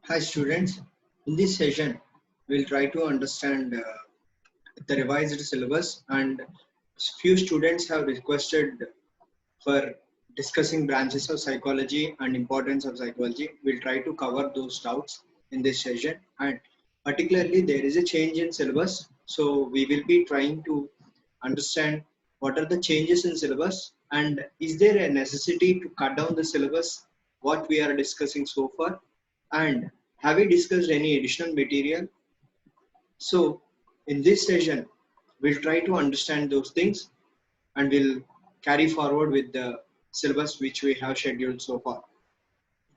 Hi students, in this session we'll try to understand the revised syllabus, and few students have requested for discussing branches of psychology and importance of psychology. We'll try to cover those doubts in this session, and particularly there is a change in syllabus, so we will be trying to understand what are the changes in syllabus and is there a necessity to cut down the syllabus what we are discussing so far, and have we discussed any additional material. So in this session we'll try to understand those things and we'll carry forward with the syllabus which we have scheduled so far.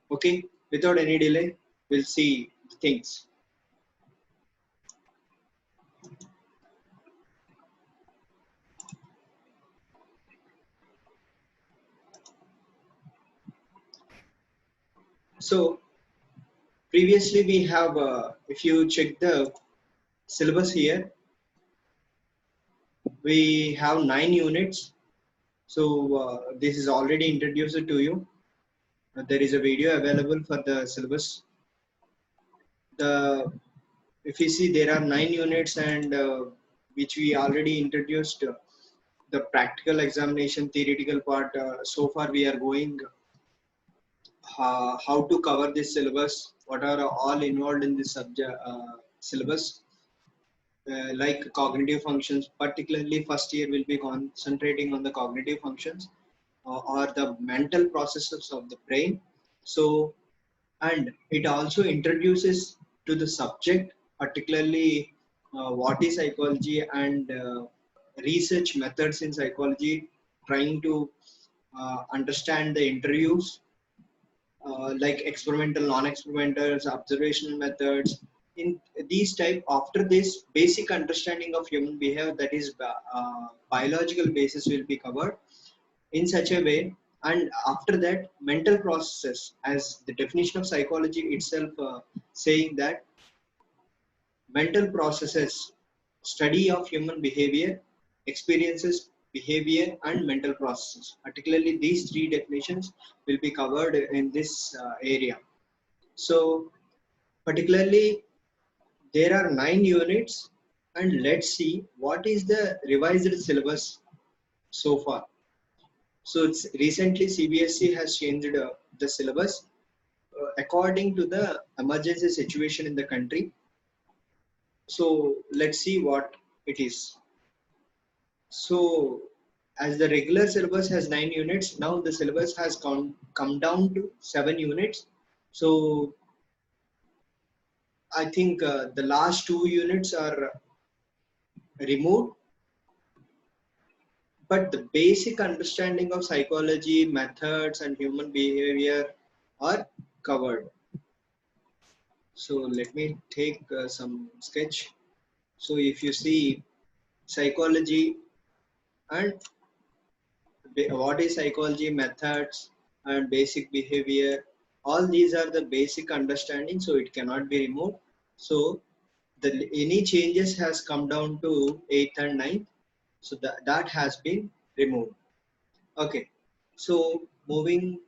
Okay, without any delay, we'll see the things. So previously we have, if you check the syllabus here, we have 9 units. So this is already introduced to you. There is a video available for the syllabus. The if you see, there are 9 units, and which we already introduced. The practical examination theoretical part, so far we are going how to cover this syllabus, what are all involved in this subject syllabus, like cognitive functions. Particularly first year will be concentrating on the cognitive functions, or the mental processes of the brain. So, and it also introduces to the subject, particularly what is psychology and research methods in psychology, trying to understand the interviews, like experimental, non-experimental, observational methods. In these type, after this basic understanding of human behavior, that is biological basis, will be covered in such a way. And after that, mental processes, as the definition of psychology itself saying that mental processes, study of human behavior, experiences, behavior, and mental processes. Particularly, these three definitions will be covered in this area. So, particularly, there are 9 units, and let's see what is the revised syllabus so far. So, it's recently CBSE has changed the syllabus according to the emergency situation in the country. So, let's see what it is. So, as the regular syllabus has 9 units, now the syllabus has come down to 7 units. So, I think the last 2 units are removed, but the basic understanding of psychology, methods, and human behavior are covered. So, let me take some sketch. So, if you see psychology and what is psychology, methods, and basic behavior, all these are the basic understanding, so it cannot be removed. So the any changes has come down to 8th and 9th, so that has been removed. Okay, so moving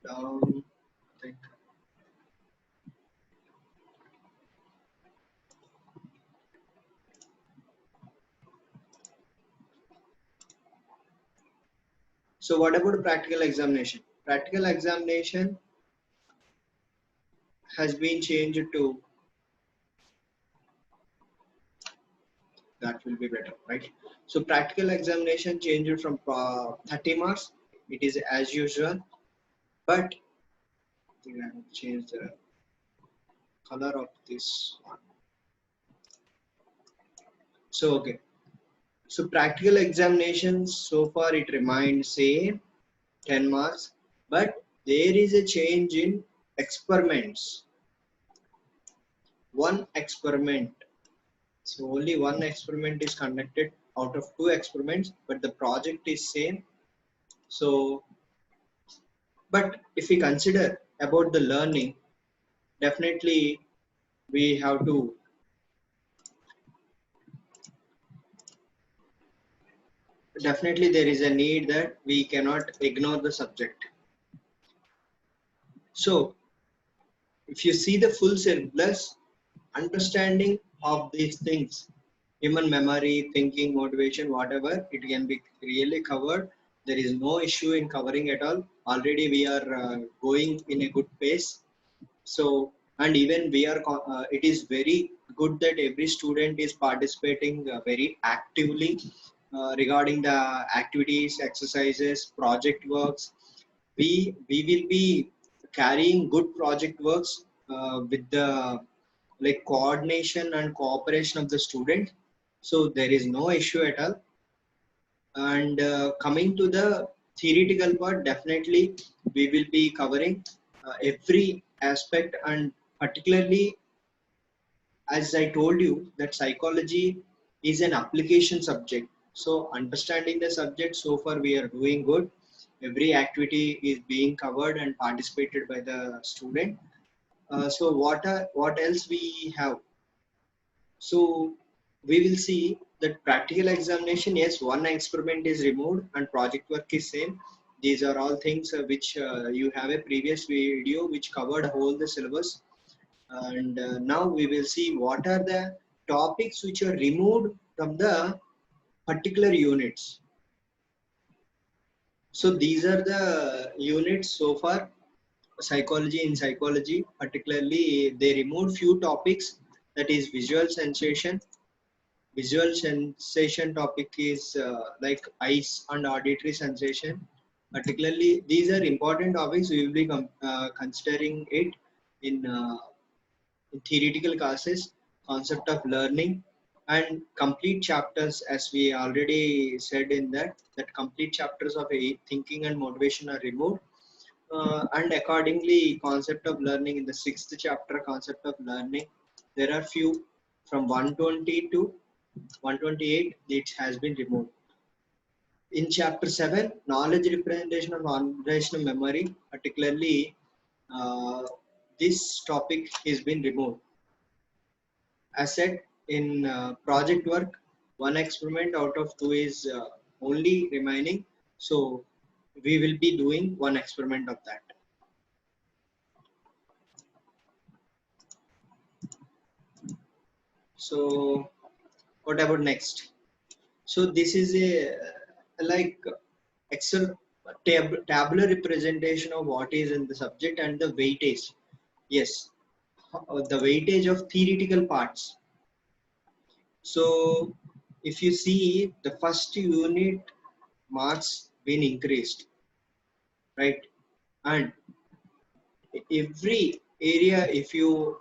down, so what about practical examination? Practical examination has been changed to, that will be better, right? So practical examination changed from 30 marks. It is as usual, but I think I have changed the color of this one. So okay. So practical examinations so far it remained same, 10 marks, but there is a change in experiments. One experiment. So only one experiment is conducted out of 2 experiments, but the project is same. So, but if we consider about the learning, definitely we have to, definitely there is a need that we cannot ignore the subject. So if you see the full syllabus, understanding of these things, human memory, thinking, motivation, whatever, it can be really covered. There is no issue in covering at all. Already we are going in a good pace. So, and even we are, it is very good that every student is participating very actively regarding the activities, exercises, project works. We will be carrying good project works with the like coordination and cooperation of the student. So there is no issue at all. And coming to the theoretical part, definitely we will be covering every aspect, and particularly as I told you that psychology is an application subject. So understanding the subject, so far we are doing good. Every activity is being covered and participated by the student. So what else we have? So we will see that practical examination, yes, one experiment is removed and project work is same. These are all things which you have a previous video which covered whole the syllabus. And now we will see what are the topics which are removed from the particular units. So these are the units so far. Psychology, in psychology particularly, they removed few topics, that is visual sensation. Visual sensation topic is like eyes and auditory sensation. Particularly, these are important topics. We will be considering it in theoretical classes. Concept of learning and complete chapters, as we already said in that complete chapters of a thinking and motivation are removed. And accordingly, concept of learning in the sixth chapter, concept of learning, there are few from 120 to 128, it has been removed. In chapter 7, knowledge representation of organizational memory, particularly this topic has been removed. As said, in project work, one experiment out of two is only remaining. So we will be doing one experiment of that. So what about next? So this is a like Excel tabular representation of what is in the subject and the weightage. Yes, the weightage of theoretical parts. So if you see the first unit marks been increased, right? And every area if you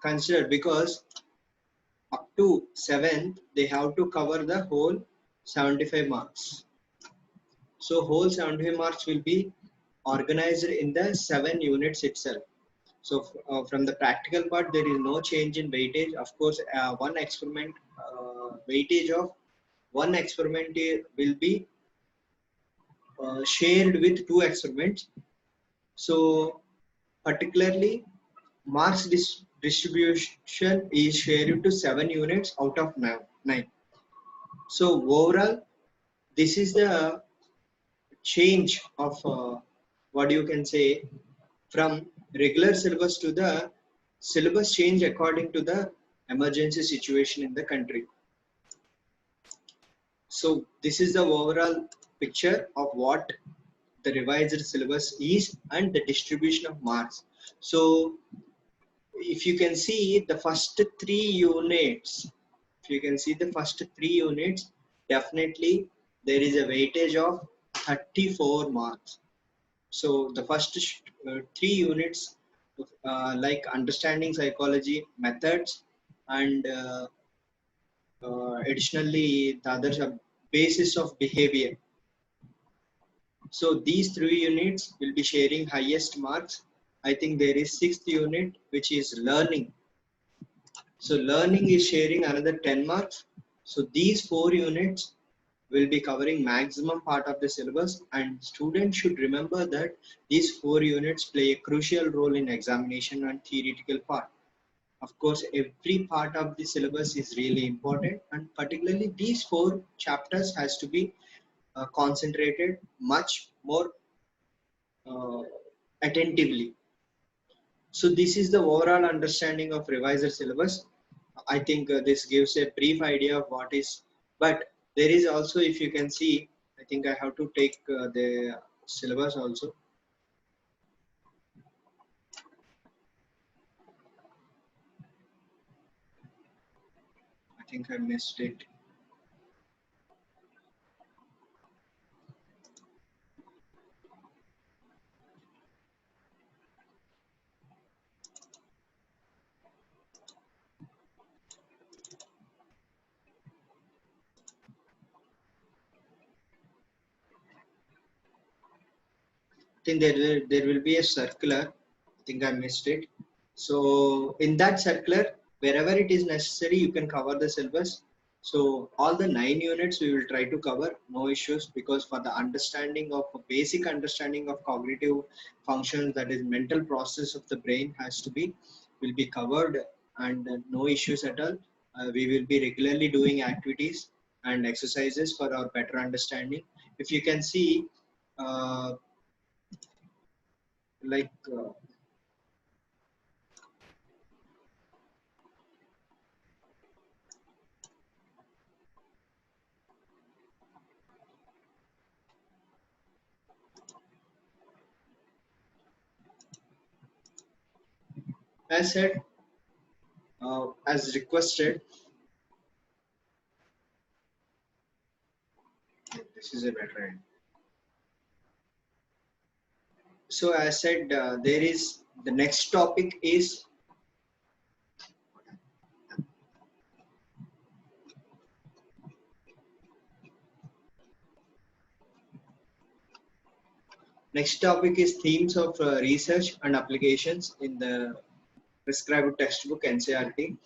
consider, because up to 7th they have to cover the whole 75 marks. So whole 75 marks will be organized in the 7 units itself. So from the practical part, there is no change in weightage. Of course, one experiment weightage of one experiment will be shared with two experiments. So particularly, marks distribution is shared to 7 units out of 9. So overall, this is the change of what you can say, from regular syllabus to the syllabus change according to the emergency situation in the country. So this is the overall picture of what the revised syllabus is and the distribution of marks. So if you can see the first 3 units, if you can see the first 3 units, definitely there is a weightage of 34 marks. So the first 3 units, like understanding psychology methods, and additionally the others are basis of behavior. So these 3 units will be sharing highest marks. I think there is 6th unit which is learning. So learning is sharing another 10 marks. So these 4 units will be covering maximum part of the syllabus, and students should remember that these 4 units play a crucial role in examination and theoretical part. Of course, every part of the syllabus is really important, and particularly these 4 chapters has to be concentrated much more uh, attentively. So this is the overall understanding of revised syllabus. I think this gives a brief idea of what is, but there is also, if you can see, I think I have to take the syllabus also. I think I missed it. I think there will be a circular. I think I missed it. So in that circular, wherever it is necessary, you can cover the syllabus. So all the 9 units we will try to cover, no issues, because for the understanding of a basic understanding of cognitive functions, that is mental process of the brain, has to be will be covered, and no issues at all. We will be regularly doing activities and exercises for our better understanding. If you can see, uh, like as said, as requested, this is a better end. So as said, there is the next topic is themes of research and applications in the prescribed textbook NCERT.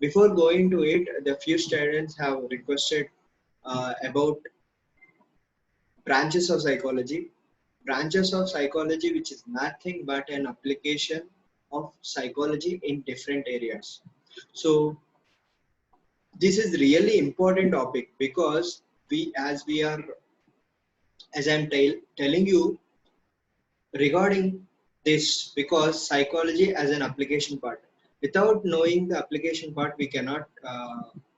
Before going to it, the few students have requested about branches of psychology. Branches of psychology, which is nothing but an application of psychology in different areas. So this is really important topic, because we are, as I'm telling you regarding this, because psychology as an application part, without knowing the application part, we cannot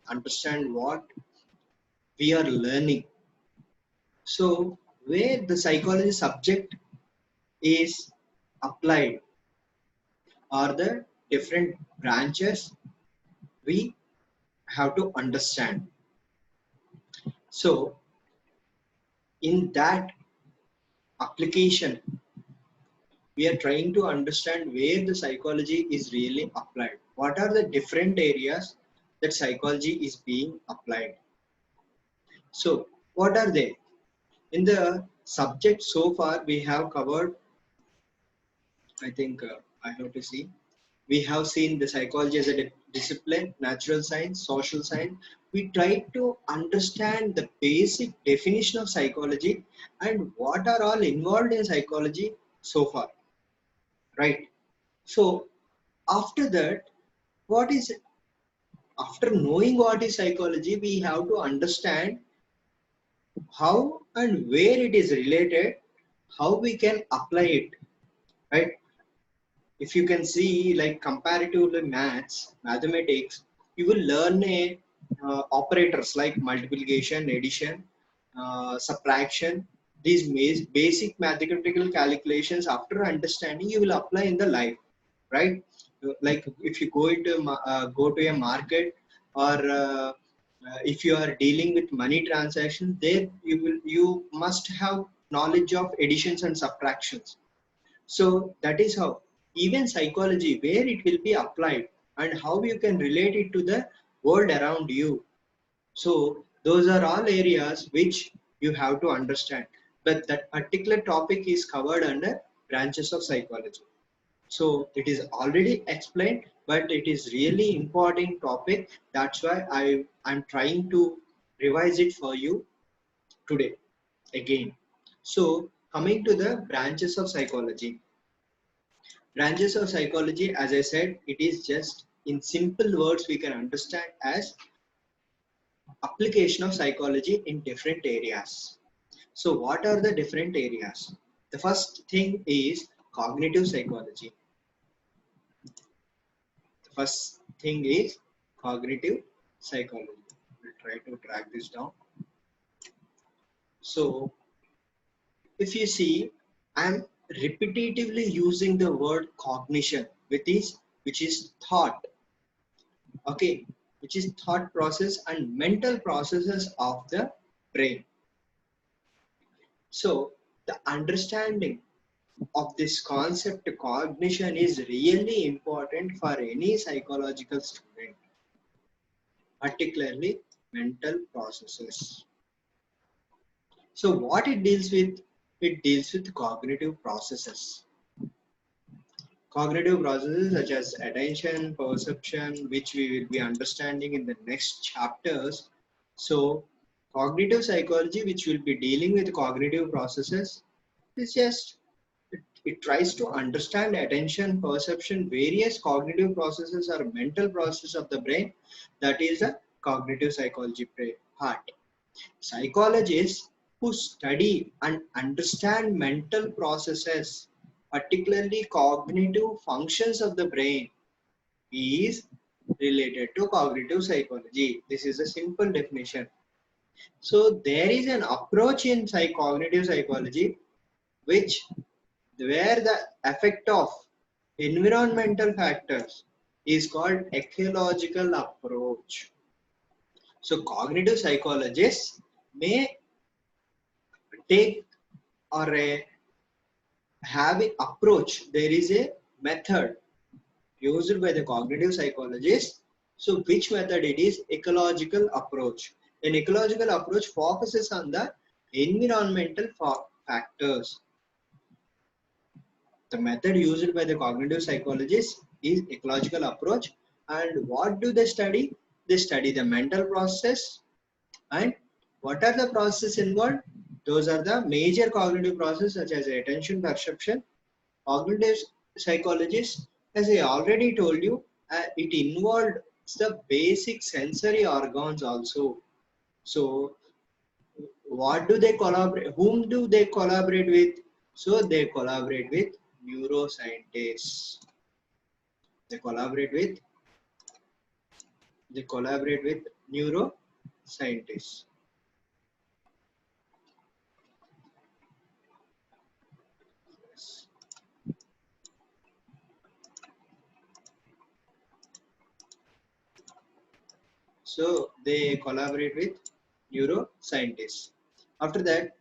understand what we are learning. So where the psychology subject is applied are the different branches we have to understand. So in that application, we are trying to understand where the psychology is really applied. What are the different areas that psychology is being applied? So, what are they? In the subject so far, we have covered, I think I have to see, we have seen the psychology as a discipline, natural science, social science. We try to understand the basic definition of psychology and what are all involved in psychology so far, right? So, after that, what is after knowing what is psychology, we have to understand how and where it is related, how we can apply it, right? If you can see, like comparatively mathematics, you will learn a operators like multiplication, addition, subtraction. These basic mathematical calculations, after understanding, you will apply in the life, right? Like if you go to a market, or if you are dealing with money transactions, there you must have knowledge of additions and subtractions. So that is how even psychology, where it will be applied and how you can relate it to the world around you. So those are all areas which you have to understand, but that particular topic is covered under branches of psychology. So it is already explained, but it is really important topic. That's why I'm trying to revise it for you today again. So coming to the branches of psychology. Branches of psychology, as I said, it is just in simple words we can understand as application of psychology in different areas. So what are the different areas? The first thing is cognitive psychology. first thing is cognitive psychology. We'll try to drag this down. So if you see, I'm repetitively using the word cognition, which is thought, okay, which is thought process and mental processes of the brain. So the understanding of this concept cognition is really important for any psychological student, particularly mental processes. So what it deals with? It deals with cognitive processes. Cognitive processes such as attention, perception, which we will be understanding in the next chapters. So cognitive psychology, which will be dealing with cognitive processes, is just it tries to understand attention, perception, various cognitive processes or mental process of the brain. That is the cognitive psychology part. Psychologists who study and understand mental processes, particularly cognitive functions of the brain, is related to cognitive psychology. This is a simple definition. So there is an approach in cognitive psychology which where the effect of environmental factors is called ecological approach. So cognitive psychologists may take or have an approach. There is a method used by the cognitive psychologists. So which method it is? Ecological approach. An ecological approach focuses on the environmental factors. The method used by the cognitive psychologists is ecological approach. And what do they study? They study the mental process. And what are the processes involved? Those are the major cognitive processes such as attention, perception. Cognitive psychologists, as I already told you, it involved the basic sensory organs also. So what do they collaborate? Whom do they collaborate with? So they collaborate with neuroscientists. They collaborate with neuroscientists. So they collaborate with neuroscientists. After that,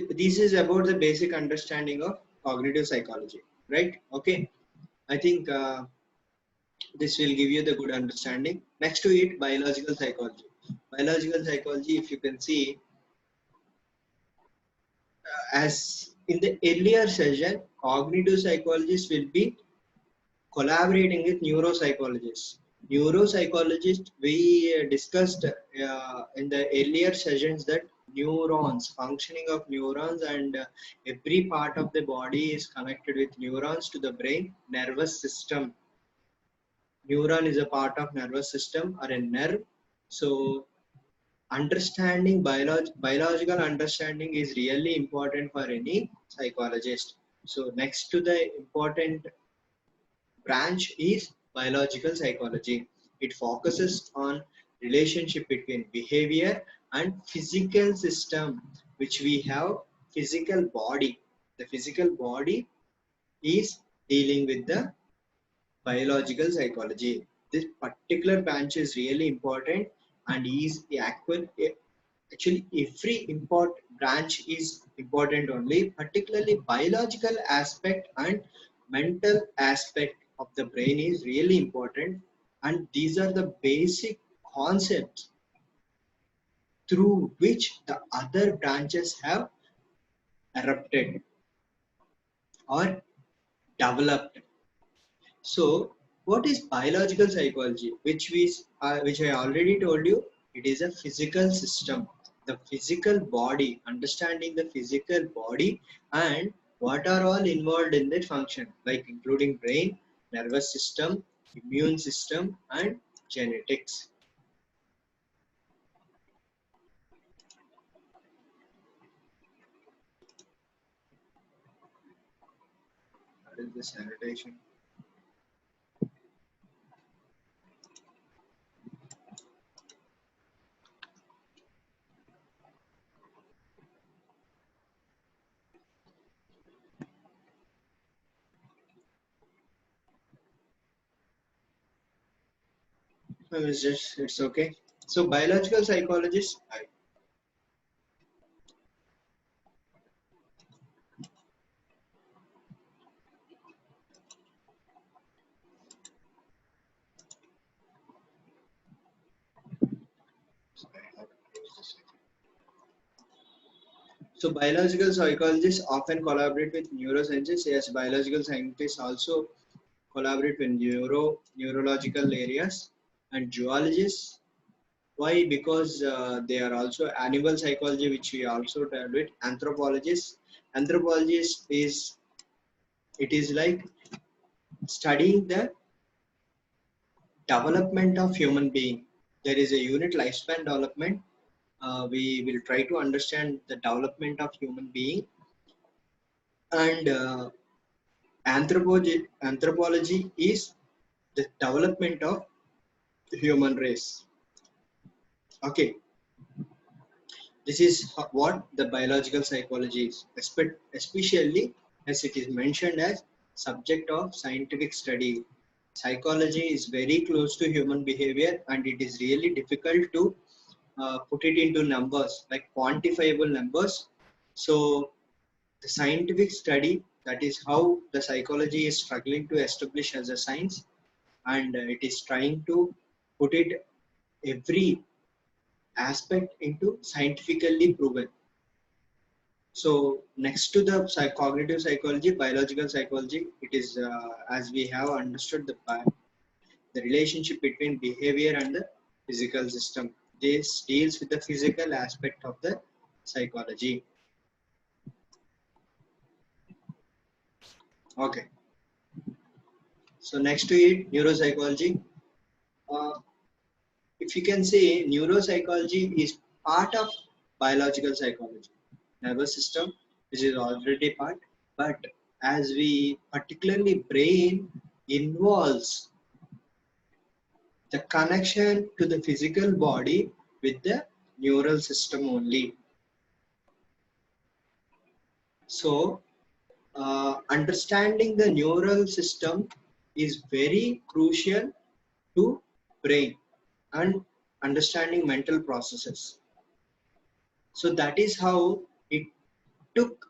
this is about the basic understanding of cognitive psychology, right? Okay, I think this will give you the good understanding. Next to it, biological psychology. Biological psychology, if you can see, as in the earlier session, cognitive psychologists will be collaborating with neuropsychologists. Neuropsychologists, we discussed in the earlier sessions that neurons, functioning of neurons, and every part of the body is connected with neurons to the brain nervous system. Neuron is a part of nervous system or a nerve. So understanding biological understanding is really important for any psychologist. So next to the important branch is biological psychology. It focuses on relationship between behavior and physical system, which we have physical body. The physical body is dealing with the biological psychology. This particular branch is really important and is actually every branch is important only, particularly biological aspect and mental aspect of the brain is really important, and these are the basic concepts through which the other branches have erupted or developed. So, what is biological psychology? Which I already told you, it is a physical system. The physical body, understanding the physical body and what are all involved in that function, like including brain, nervous system, immune system, and genetics. What is the sanitation? It's okay. So biological psychologists. So biological psychologists often collaborate with neuroscientists. Yes, biological scientists also collaborate with neurological areas and zoologists. Why? Because they are also animal psychology, which we also deal with. Anthropologists. Anthropologist is, it is like studying the development of human being. There is a unit lifespan development. We will try to understand the development of human being, and anthropology is the development of the human race. Okay, this is what the biological psychology is, especially as it is mentioned as subject of scientific study. Psychology is very close to human behavior, and it is really difficult to put it into numbers, like quantifiable numbers. So the scientific study, that is how the psychology is struggling to establish as a science, and it is trying to put it every aspect into scientifically proven. So next to the cognitive psychology, biological psychology, it is as we have understood the relationship between behavior and the physical system. This deals with the physical aspect of the psychology. Okay. So next to it, neuropsychology. Uh, if you can say, neuropsychology is part of biological psychology, nervous system, which is already part. But as we particularly brain involves the connection to the physical body with the neural system only. So understanding the neural system is very crucial to brain and understanding mental processes. So that is how it took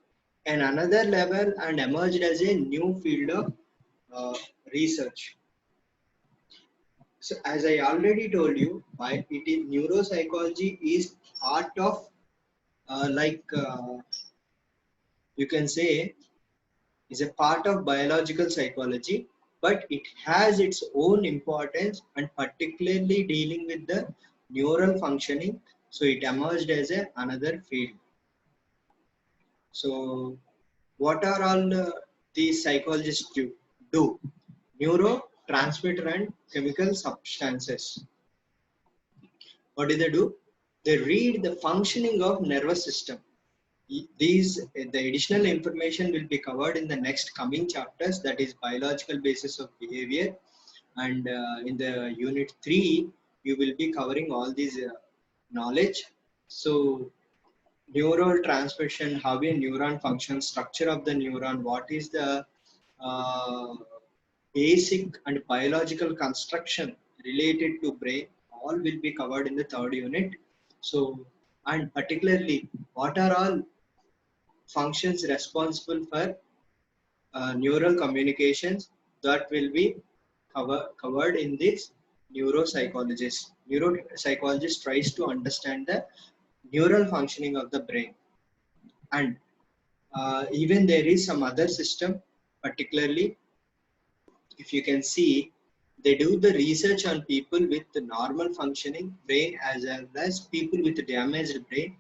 an another level and emerged as a new field of uh, research. So as I already told you, why it is neuropsychology is part of you can say is a part of biological psychology, but it has its own importance and particularly dealing with the neural functioning. So it emerged as a another field. So what are all these psychologists do? Neurotransmitter and chemical substances. What do they do? They read the functioning of nervous system. These the additional information will be covered in the next coming chapters, that is biological basis of behavior, and in the unit 3 you will be covering all these knowledge. So neural transmission, how a neuron functions, structure of the neuron, what is the uh, basic and biological construction related to brain, all will be covered in the third unit. So, and particularly what are all functions responsible for neural communications, that will be covered in this neuropsychologist. Neuropsychologist tries to understand the neural functioning of the brain, and even there is some other system, particularly if you can see, they do the research on people with the normal functioning brain as well as people with damaged brain.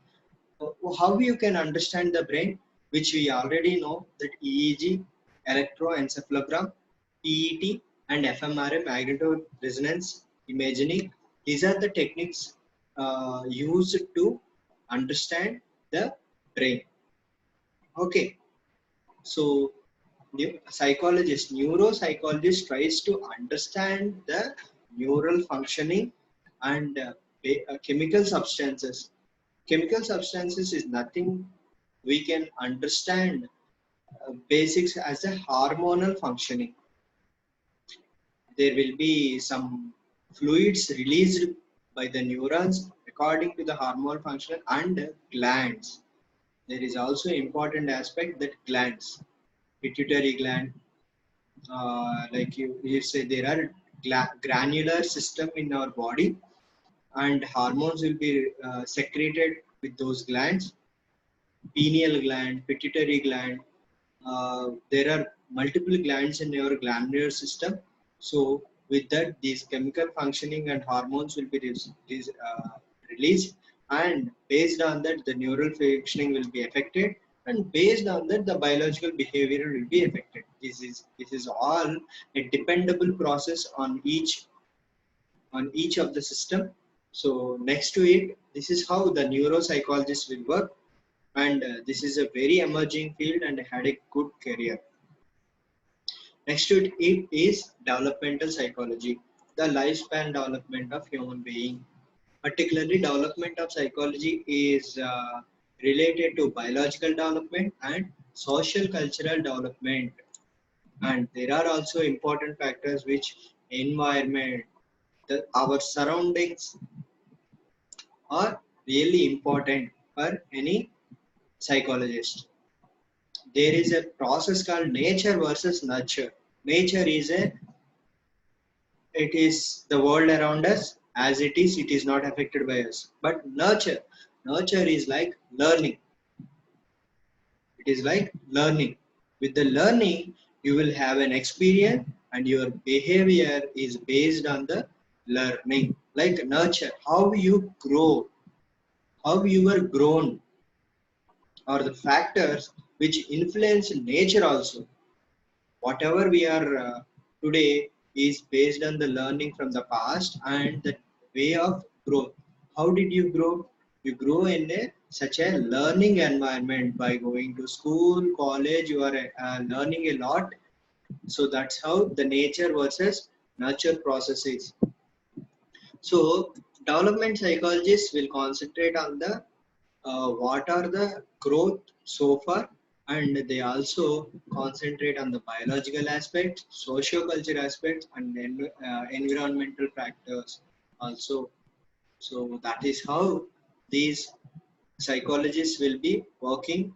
How you can understand the brain, which we already know that EEG, electroencephalogram, PET, and fMRI, magnetoresonance imaging. These are the techniques used to understand the brain. Okay, so neuropsychologist tries to understand the neural functioning and chemical substances. Chemical substances is nothing we can understand basics as a hormonal functioning. There will be some fluids released by the neurons according to the hormone function and glands. There is also important aspect that glands, pituitary gland, like you say, there are granular system in our body, and hormones will be secreted with those glands. Pineal gland, pituitary gland. There are multiple glands in your glandular system. So with that, these chemical functioning and hormones will be released, and based on that, the neural functioning will be affected, and based on that, the biological behavior will be affected. This is all a dependable process on each of the system. So next to it, this is how the neuropsychologist will work, and this is a very emerging field and had a good career. Next to it is developmental psychology, the lifespan development of human being. Particularly, development of psychology is related to biological development and social cultural development. And there are also important factors which environment, our surroundings are really important for any psychologist. There is a process called nature versus nurture. Nature is it is the world around us as it is not affected by us. But nurture is like learning. It is like learning. With the learning, you will have an experience, and your behavior is based on the learning. Like nurture, how you grow, how you were grown, or the factors which influence nature also. Whatever we are today is based on the learning from the past and the way of growth. How did you grow? You grow in such a learning environment by going to school, college. You are learning a lot. So that's how the nature versus nurture process is. So development psychologists will concentrate on the what are the growth so far, and they also concentrate on the biological aspects, socio-cultural aspects, and environmental factors also. So that is how these psychologists will be working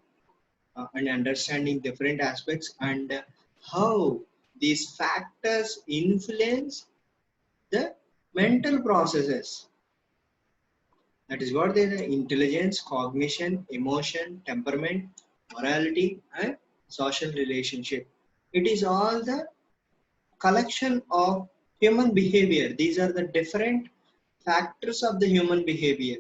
and understanding different aspects, and how these factors influence the mental processes. That is what they are: intelligence, cognition, emotion, temperament, morality, and social relationship. It is all the collection of human behavior. These are the different factors of the human behavior.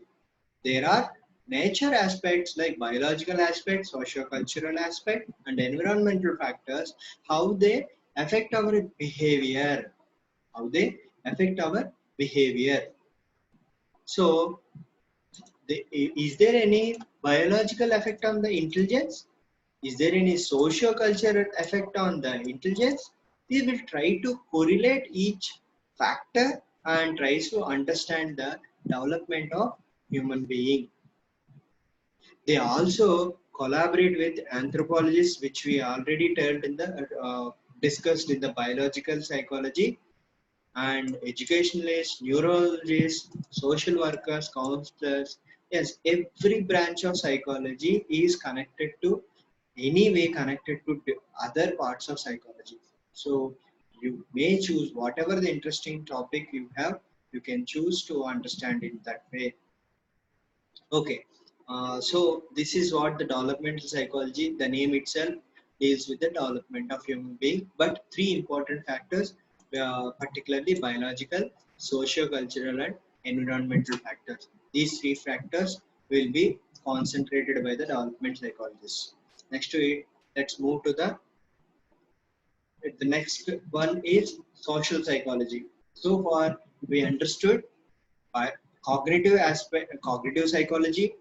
There are nature aspects like biological aspects, socio-cultural aspect, and environmental factors, how they affect our behavior. How they affect our behavior. So is there any biological effect on the intelligence? Is there any socio-cultural effect on the intelligence? We will try to correlate each factor and try to understand the development of human being. They also collaborate with anthropologists, which we already told in the discussed in the biological psychology, and educationalists, neurologists, social workers, counselors. Yes, every branch of psychology is connected to, any way connected to other parts of psychology. So you may choose whatever the interesting topic you have, you can choose to understand in that way. Okay, so this is what the developmental psychology, the name itself deals with the development of human being, but three important factors, particularly biological, socio-cultural, and environmental factors. These three factors will be concentrated by the development psychologists. Next to it, let's move to the next one is social psychology. So far, we understood by cognitive aspect, cognitive psychology,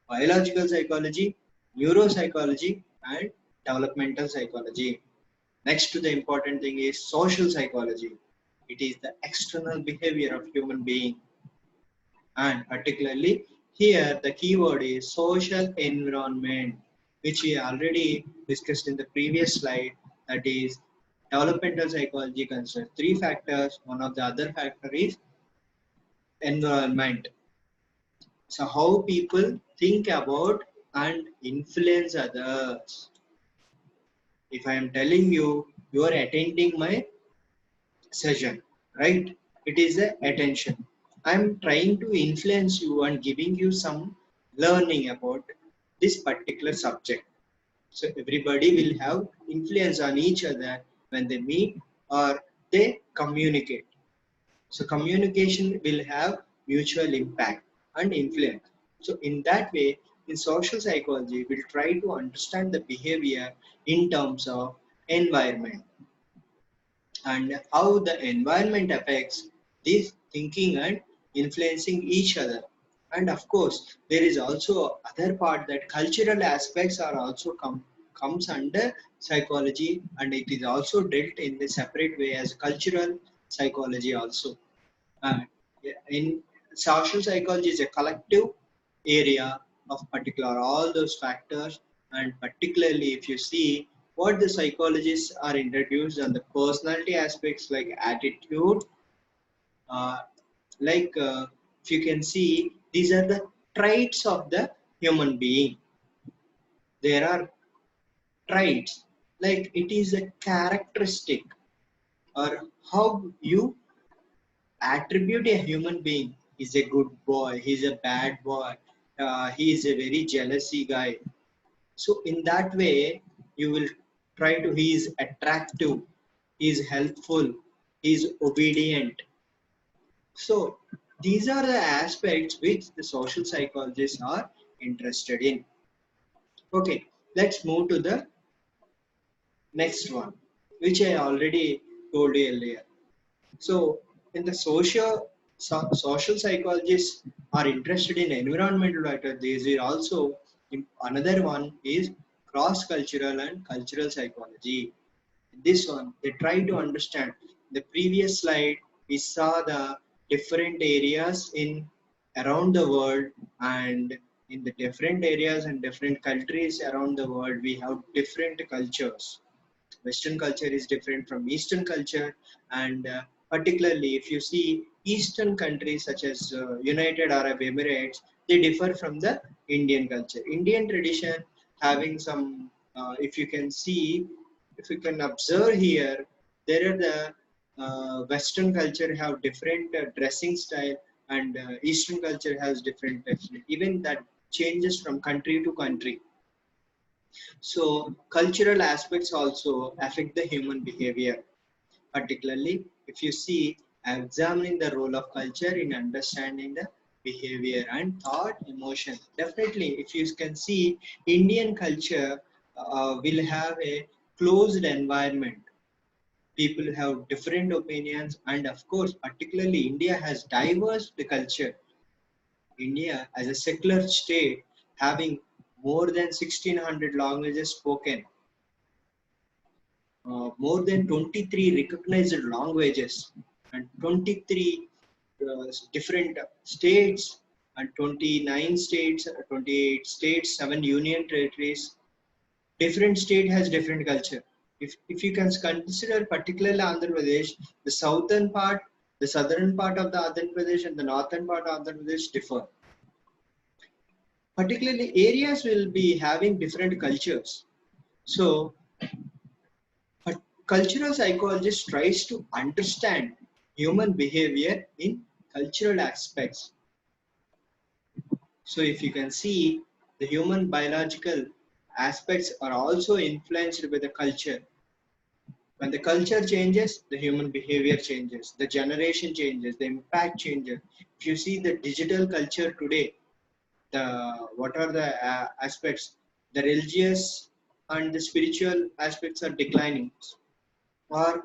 biological psychology, neuropsychology, and developmental psychology. Next to the important thing is social psychology. It is the external behavior of human being, and particularly here the keyword is social environment, which we already discussed in the previous slide. That is, developmental psychology considers three factors. One of the other factor is environment. So how people think about and influence others. If I am telling you, you are attending my session, right? It is the attention. I'm trying to influence you and giving you some learning about this particular subject. So everybody will have influence on each other when they meet or they communicate. So communication will have mutual impact and influence. So in that way, in social psychology, we'll try to understand the behavior in terms of environment and how the environment affects this thinking and influencing each other. And of course, there is also other part that cultural aspects are also comes under psychology, and it is also dealt in the separate way as cultural psychology also. And in social psychology is a collective area of particular all those factors, and particularly if you see what the psychologists are introduced on the personality aspects like attitude, uh, if you can see these are the traits of the human being. There are traits like it is a characteristic or how you attribute a human being. He's a good boy, he's a bad boy, he is a very jealousy guy. So in that way, you will try to, he is attractive, he is helpful, he is obedient. So these are the aspects which the social psychologists are interested in. Okay, let's move to the next one, which I already told you earlier. So, in the social psychologists are interested in environmental factors. There is also another one is cross-cultural and cultural psychology. This one, they try to understand. The previous slide, we saw the different areas in around the world, and in the different areas and different countries around the world, we have different cultures. Western culture is different from Eastern culture, and particularly if you see Eastern countries such as United Arab Emirates, they differ from the Indian culture. Indian tradition having some, if you can see, if you can observe here, there are the Western culture have different dressing style, and Eastern culture has different. Even that changes from country to country. So cultural aspects also affect the human behavior, particularly if you see examining the role of culture in understanding the behavior and thought, emotion. Definitely, if you can see, Indian culture will have a closed environment. People have different opinions, and of course, particularly India has diverse culture. India, as a secular state, having more than 1600 languages spoken, more than 23 recognized languages, and 23 different states, and 29 states, 28 states, 7 union territories. Different state has different culture. If you can consider particularly Andhra Pradesh, the southern part of the Andhra Pradesh and the northern part of Andhra Pradesh differ. Particularly areas will be having different cultures. So a cultural psychologist tries to understand human behavior in cultural aspects. So, if you can see, the human biological aspects are also influenced by the culture. When the culture changes, the human behavior changes, the generation changes, the impact changes. If you see the digital culture today, the what are the aspects? The religious and the spiritual aspects are declining, or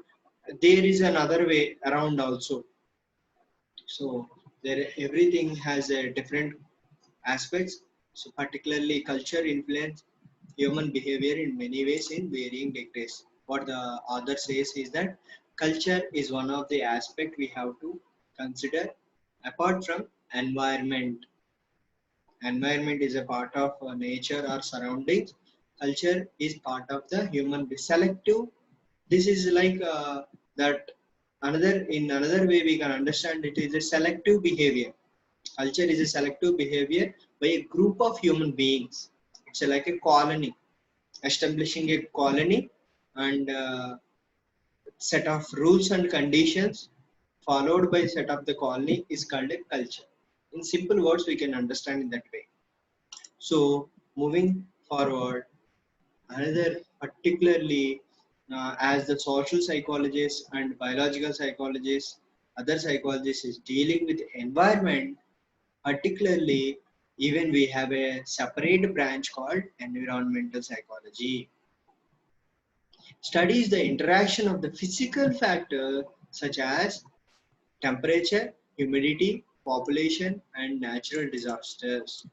there is another way around also. So there everything has a different aspects. So particularly culture influence human behavior in many ways in varying degrees. what the author says is that culture is one of the aspect we have to consider apart from environment. Environment is a part of nature or surroundings. Culture is part of the human selective. This is like that another in another way we can understand it is a selective behavior. Culture is a selective behavior by a group of human beings. It's like a colony, establishing a colony and set of rules and conditions followed by set of the colony is called a culture. In simple words, we can understand in that way. So moving forward, another particularly as the social psychologists and biological psychologists, other psychologists is dealing with environment, particularly even we have a separate branch called environmental psychology. Studies the interaction of the physical factors such as temperature, humidity, population, and natural disasters.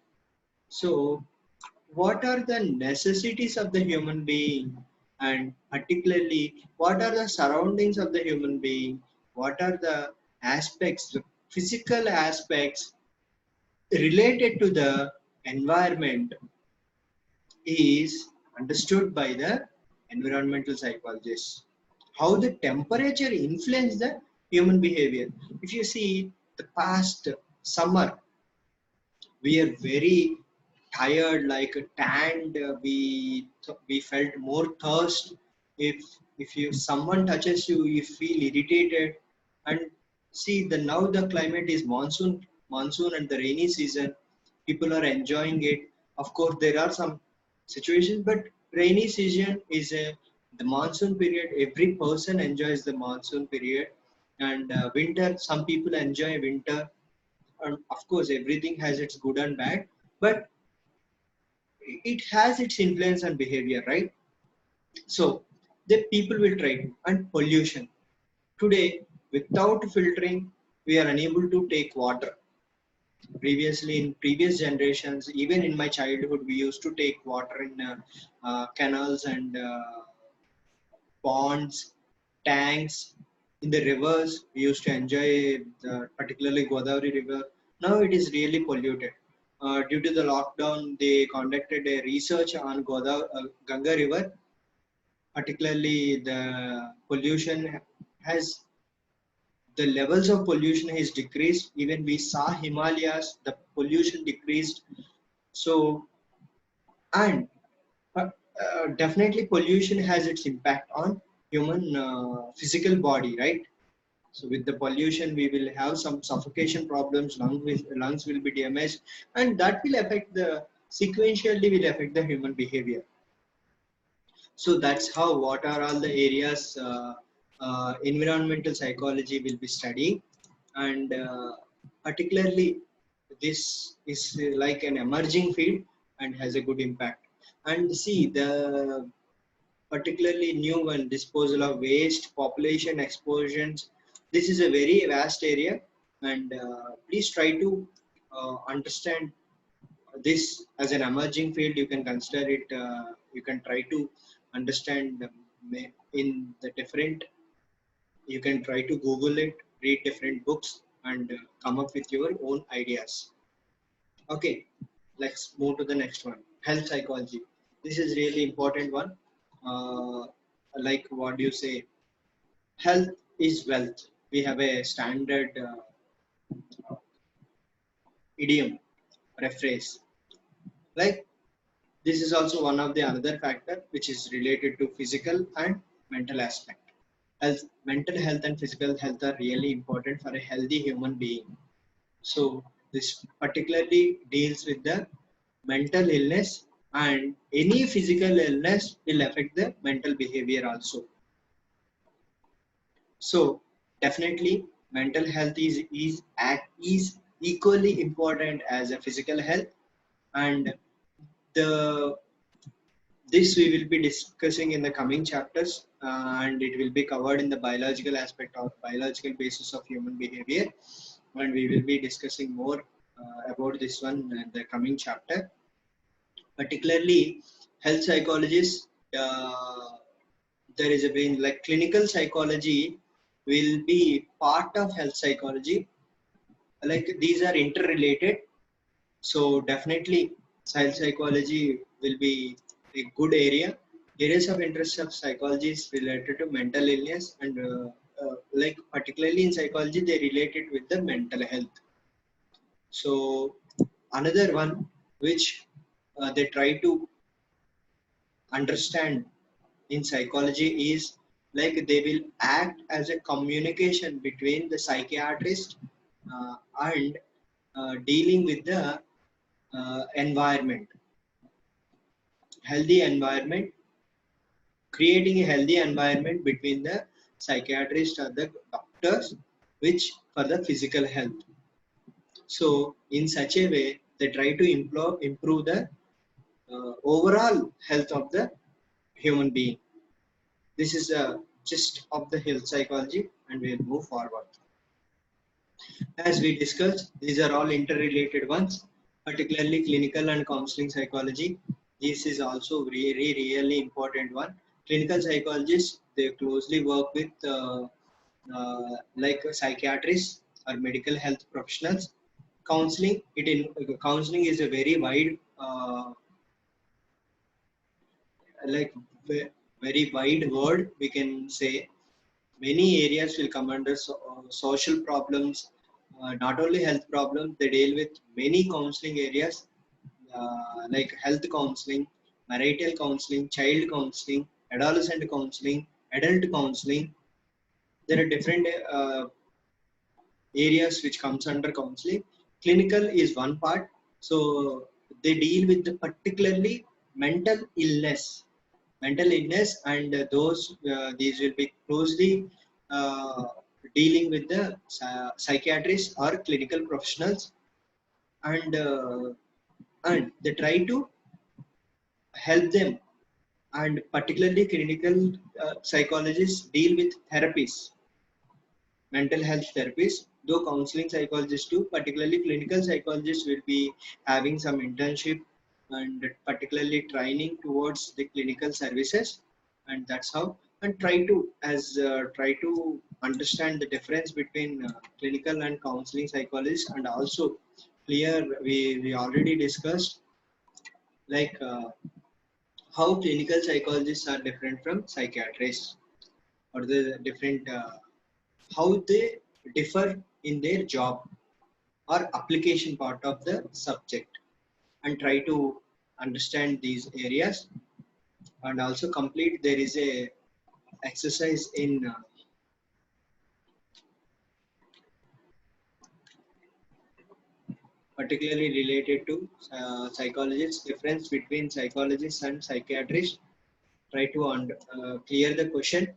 So, what are the necessities of the human being, and particularly what are the surroundings of the human being? What are the aspects, the physical aspects related to the environment is understood by the environmental psychologists. How the temperature influence the human behavior. If you see the past summer, we are very tired, like tanned. We felt more thirst. If you someone touches you, you feel irritated. And see the now the climate is monsoon and the rainy season. People are enjoying it. Of course, there are some situations, but rainy season is the monsoon period. Every person enjoys the monsoon period, and winter. Some people enjoy winter, and of course everything has its good and bad, but it has its influence on behavior, right? So the people will try to. And pollution today, without filtering, we are unable to take water. Previously, in previous generations, even in my childhood, we used to take water in canals and ponds, tanks, in the rivers. We used to enjoy particularly Godavari River. Now it is really polluted. Due to the lockdown, they conducted a research on Ganga River. Particularly, the pollution has the levels of pollution has decreased. Even we saw Himalayas, the pollution decreased. So and definitely pollution has its impact on human physical body, right? So with the pollution, we will have some suffocation problems, lungs will be damaged, and that will affect the sequentially will affect the human behavior. So that's how what are all the areas environmental psychology will be studying, and particularly this is like an emerging field and has a good impact. And see the particularly new one, disposal of waste, population explosions. This is a very vast area, and please try to understand this as an emerging field. You can consider it. You can try to understand in the different. You can try to Google it, read different books, and come up with your own ideas. Okay, let's move to the next one. Health psychology. This is really important one. Like what do you say? Health is wealth. We have a standard idiom or a phrase. Like this is also one of the another factor which is related to physical and mental aspect. Mental health and physical health are really important for a healthy human being. So this particularly deals with the mental illness, and any physical illness will affect the mental behavior also. So definitely mental health is equally important as a physical health, and the this we will be discussing in the coming chapters, and it will be covered in the biological aspect of biological basis of human behavior, and we will be discussing more about this one in the coming chapter. Particularly, health psychologists there is a been like clinical psychology will be part of health psychology. Like these are interrelated. So definitely health psychology will be a good area. Areas of interest of psychology is related to mental illness and like particularly in psychology they relate it with the mental health. So another one which they try to understand in psychology is like they will act as a communication between the psychiatrist and dealing with the environment, healthy environment, creating a healthy environment between the psychiatrist or the doctors, which for the physical health. So in such a way, they try to improve the overall health of the human being. This is a gist of the health psychology, and we'll move forward. As we discussed, these are all interrelated ones, particularly clinical and counseling psychology. This is also really important one. Clinical psychologists, they closely work with like psychiatrists or medical health professionals. Counseling is a very wide like very wide word, we can say. Many areas will come under social problems, not only health problems. They deal with many counseling areas, like health counseling, marital counseling, child counseling, adolescent counseling, adult counseling. There are different areas which comes under counseling. Clinical is one part. So they deal with the particularly mental illness, and those these will be closely uh, dealing with the psychiatrists or clinical professionals, and they try to help them. And particularly clinical psychologists deal with therapies, mental health therapies, though counseling psychologists too. Particularly clinical psychologists will be having some internship and particularly training towards the clinical services, and that's how. And try to understand the difference between clinical and counseling psychologists. And also clear, we already discussed like how clinical psychologists are different from psychiatrists, or the different how they differ in their job or application part of the subject, and try to understand these areas. And also complete, there is a exercise in particularly related to psychologists, difference between psychologists and psychiatrists. Try to clear the question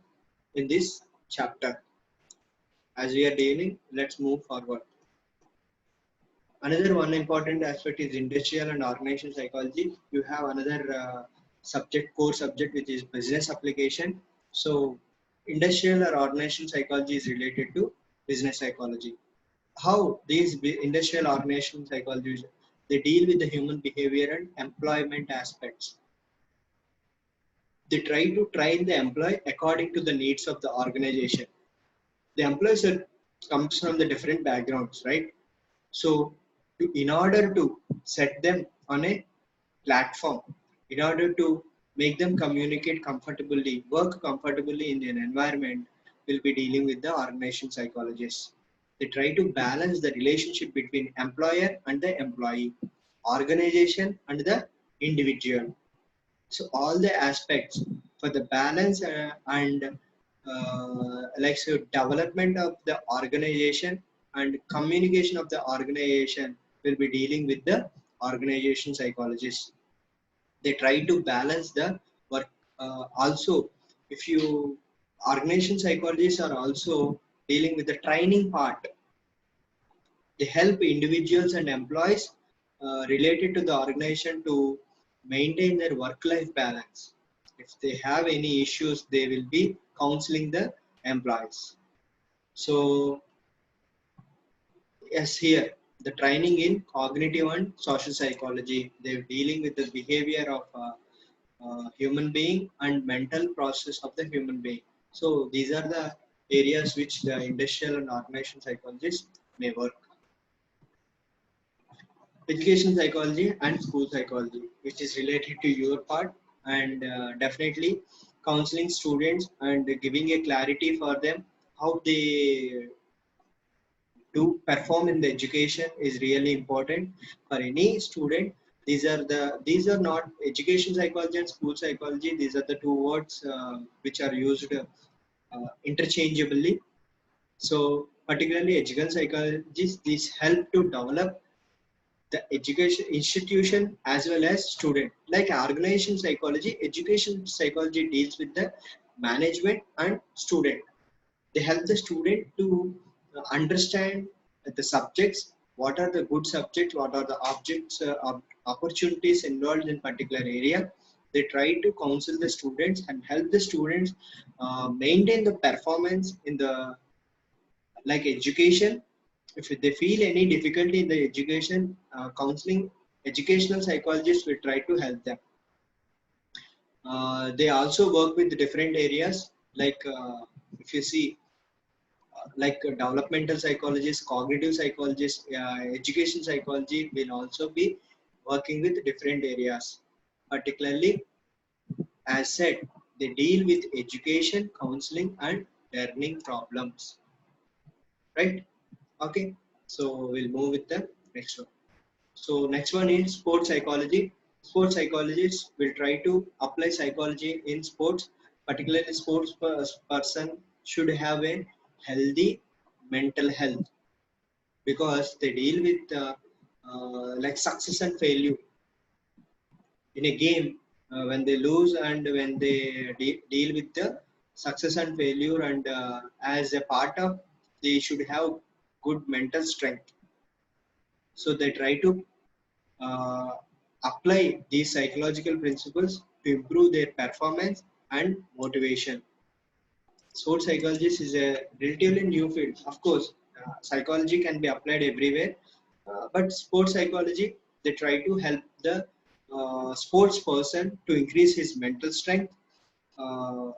in this chapter. As we are dealing, let's move forward. Another one important aspect is industrial and organization psychology. You have another core subject, which is business application. So industrial or organization psychology is related to business psychology. How these industrial organization psychologies, they deal with the human behavior and employment aspects. They try to train the employee according to the needs of the organization. The employees comes from the different backgrounds, right? So, in order to set them on a platform, in order to make them communicate comfortably, work comfortably in an environment, we'll be dealing with the organization psychologists. They try to balance the relationship between employer and the employee, organization and the individual. So all the aspects for the balance and like so development of the organization and communication of the organization will be dealing with the organization psychologists. They try to balance the work. Also, if you organization psychologists are also dealing with the training part. They help individuals and employees related to the organization to maintain their work-life balance. If they have any issues, they will be counseling the employees. So, yes, here the training in cognitive and social psychology. They're dealing with the behavior of human being and mental process of the human being. So these are the areas which the industrial and organization psychologists may work. Education psychology and school psychology, which is related to your part, and definitely counseling students and giving a clarity for them how they to perform in the education is really important for any student. These are not education psychology and school psychology. These are the two words which are used interchangeably. So particularly education psychologists, these help to develop the education institution as well as student. Like organization psychology, education psychology deals with the management and student. They help the student to understand the subjects, what are the good subjects, what are the objects, opportunities involved in particular area. They try to counsel the students and help the students maintain the performance in the like education. If they feel any difficulty in the education, counseling, educational psychologists will try to help them. They also work with different areas, like if you see like developmental psychologists, cognitive psychologists, education psychology will also be working with different areas. Particularly, as said, they deal with education, counseling, and learning problems. Right? Okay. So we'll move with the next one. So next one is sports psychology. Sports psychologists will try to apply psychology in sports. Particularly, sports person should have a healthy mental health, because they deal with like success and failure in a game. When they lose and when they deal with the success and failure, and as a part of, they should have good mental strength. So they try to uh, apply these psychological principles to improve their performance and motivation. Sports psychologist is a relatively new field. Of course, psychology can be applied everywhere, but sports psychology, they try to help the sports person to increase his mental strength, uh,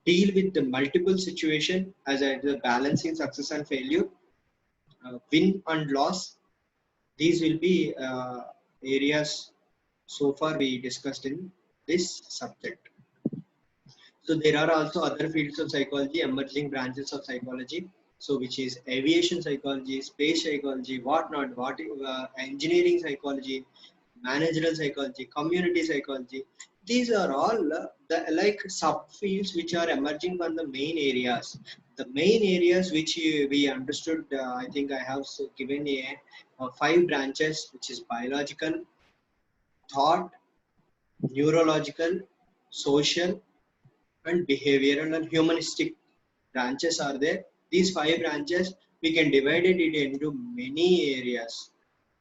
deal with the multiple situation as a the balancing success and failure, win and loss. These will be areas so far we discussed in this subject. So there are also other fields of psychology, emerging branches of psychology. So which is aviation psychology, space psychology, whatnot, engineering psychology, managerial psychology, community psychology. These are all the like subfields which are emerging from the main areas. The main areas which we understood, I think I have given a five branches, which is biological, thought, neurological, social, and behavioral and humanistic branches are there. These five branches, we can divide it into many areas.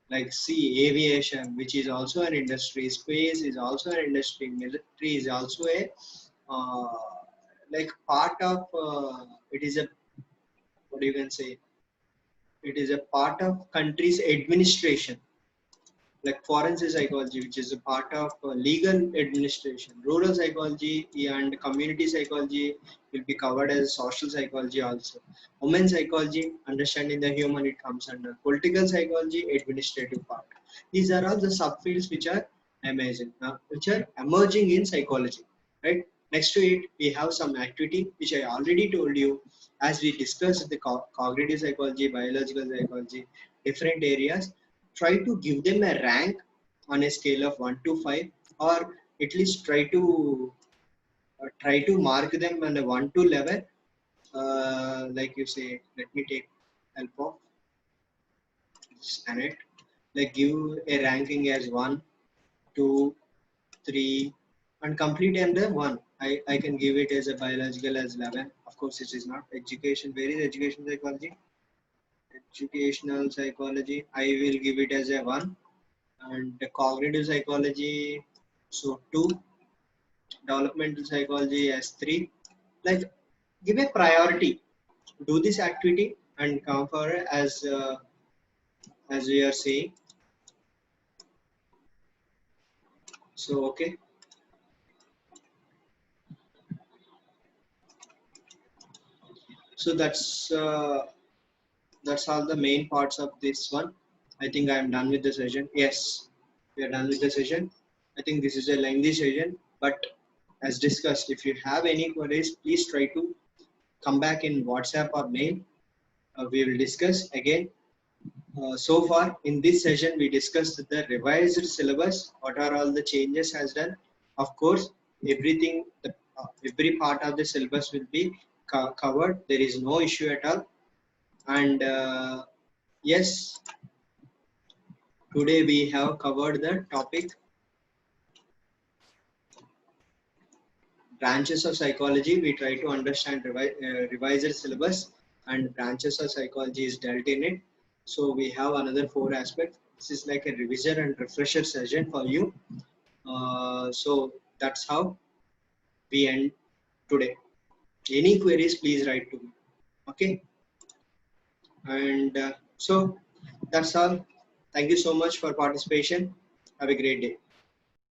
Like see, aviation, which is also an industry, space is also an industry, military is also a uh, like part of it is a, what you can say, it is a part of country's administration. Like forensic psychology, which is a part of legal administration. Rural psychology and community psychology will be covered as social psychology also. Women psychology, understanding the human, it comes under. Political psychology, administrative part. These are all the subfields which are amazing, which are emerging in psychology. Right. Next to it, we have some activity which I already told you, as we discussed the cognitive psychology, biological psychology, different areas. Try to give them a rank on a scale of 1 to 5, or at least try to mark them on a 1 to 11. Like you say, let me take help of Janet. Like give a ranking as 1, 2, 3, and complete under 1. I can give it as a biological as 11. Of course, it is not education. Where is education psychology? Educational psychology, I will give it as a 1. And the cognitive psychology, so 2. Developmental psychology as 3. Like give a priority, do this activity and come for it as we are saying. So okay, So that's all the main parts of this one. I think I am done with the session. Yes, we are done with the session. I think this is a lengthy session, but as discussed, if you have any queries, please try to come back in WhatsApp or mail. We will discuss again. So far in this session, we discussed the revised syllabus. What are all the changes has done? Of course, everything, every part of the syllabus will be covered. There is no issue at all. And yes, today we have covered the topic branches of psychology. We try to understand revised syllabus and branches of psychology is dealt in it. So we have another 4 aspects. This is like a revision and refresher session for you. So that's how we end today. Any queries, please write to me. Okay. And so that's all. Thank you so much for participation. Have a great day.